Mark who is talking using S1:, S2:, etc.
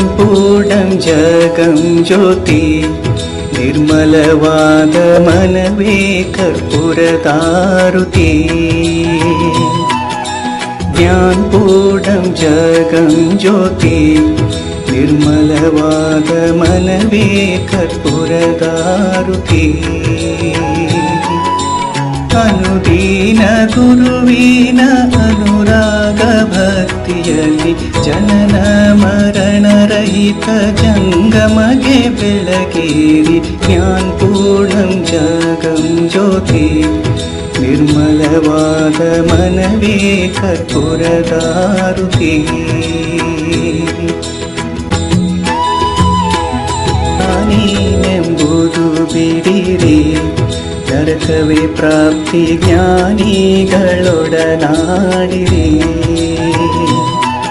S1: ಜ್ಞಾನಪೂರ್ಣಂ ಜಗಂ ಜ್ಯೋತಿ ನಿರ್ಮಲವಾದ ಮನವೇ ಕರ್ಪೂರದಾರುತಿ ಜ್ಞಾನಪೂರ್ಣಂ ಜಗಂ ಜ್ಯೋತಿ ನಿರ್ಮಲವಾದ ಮನವೇ ಕರ್ಪೂರದಾರುತಿ ಅನುದೀನ ಗುರುವಿನ ಅನುರಾಗ ಭಕ್ತಿಯಲ್ಲಿ ಜನನ ಮರಣರಹಿತ ಜಂಗಮಗೆ ಬೆಳಗೇರಿ ಜ್ಞಾನಪೂರ್ಣಂ ಜಗಂ ಜ್ಯೋತಿ ನಿರ್ಮಲವಾದ ಮನವೇ ಕರ್ಪೂರದಾರುತಿ ನಾನೇನೆಂಬುದು ಬಿಡಿರಿ ನರಕವೇ ಪ್ರಾಪ್ತಿ ಜ್ಞಾನಿಗಳೊಡನಾಡಿರಿ